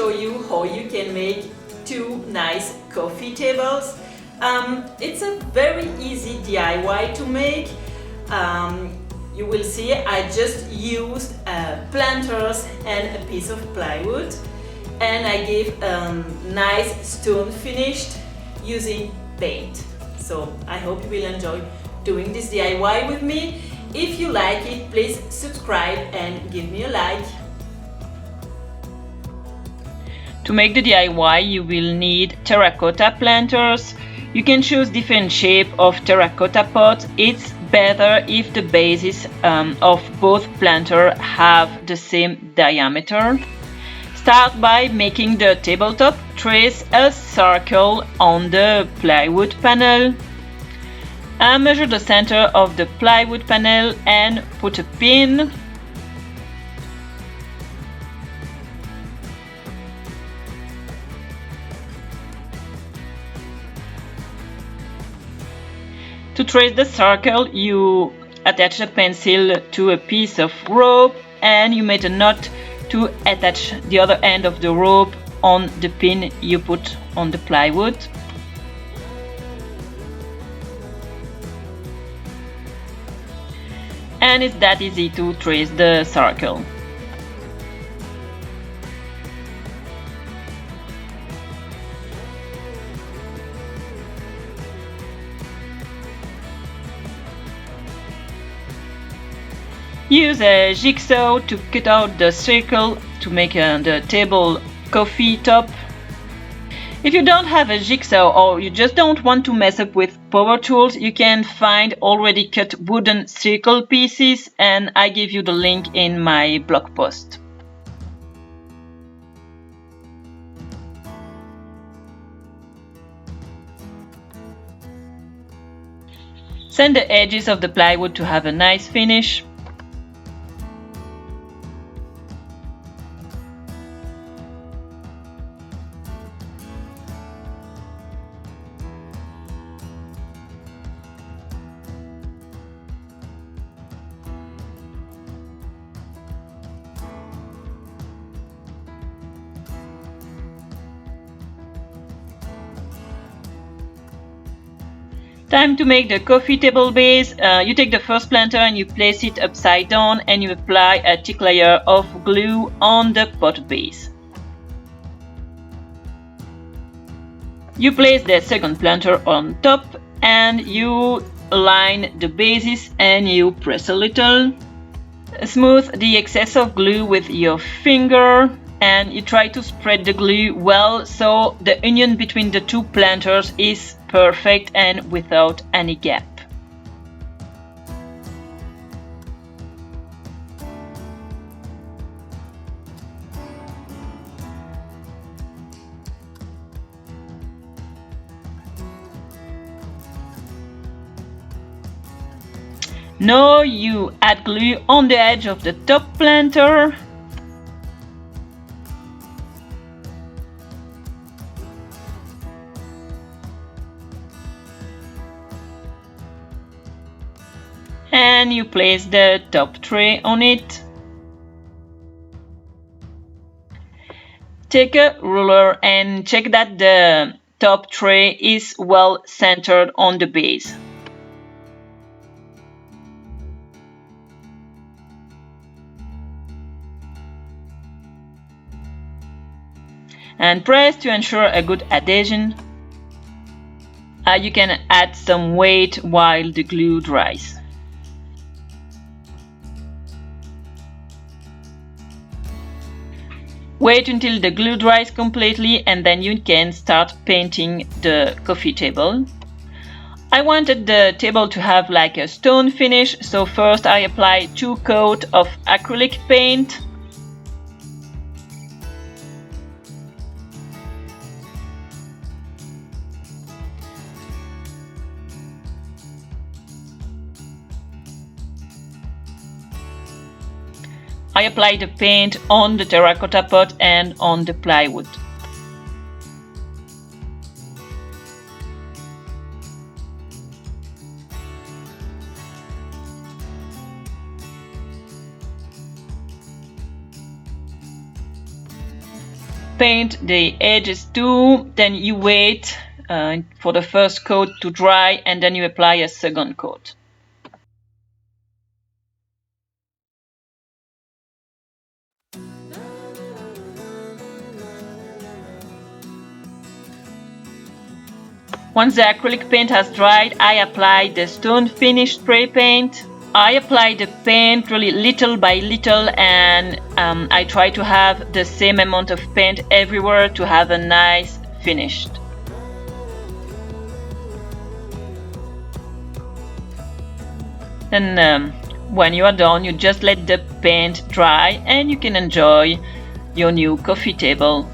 show you how you can make two nice coffee tables. It's a very easy DIY to make. You will see I just used planters and a piece of plywood, and I gave a nice stone finished using paint. So I hope you will enjoy doing this DIY with me. If you like it, please subscribe and give me a like. To make the DIY, you will need terracotta planters. You can choose different shape of terracotta pots. It's better if the bases of both planters have the same diameter. Start by making the tabletop. Trace a circle on the plywood panel. Measure the center of the plywood panel and put a pin. To trace the circle, you attach a pencil to a piece of rope and you make a knot to attach the other end of the rope on the pin you put on the plywood. And it's that easy to trace the circle. Use a jigsaw to cut out the circle to make the table coffee top. If you don't have a jigsaw or you just don't want to mess up with power tools, you can find already cut wooden circle pieces, and I give you the link in my blog post. Sand the edges of the plywood to have a nice finish. Time to make the coffee table base. You take the first planter and you place it upside down and you apply a thick layer of glue on the pot base. You place the second planter on top and you align the bases and you press a little. Smooth the excess of glue with your finger and you try to spread the glue well so the union between the two planters is perfect and without any gap. Now you add glue on the edge of the top planter. And you place the top tray on it. Take a ruler and check that the top tray is well centered on the base. And press to ensure a good adhesion. You can add some weight while the glue dries. Wait until the glue dries completely and then you can start painting the coffee table. I wanted the table to have like a stone finish, so first I apply 2 coats of acrylic paint. I apply the paint on the terracotta pot and on the plywood. paint the edges too. Then you wait for the first coat to dry, and then you apply a second coat. Once the acrylic paint has dried, I apply the stone finish spray paint. I apply the paint really little by little, and I try to have the same amount of paint everywhere to have a nice finish. Then when you are done, you just let the paint dry and you can enjoy your new coffee table.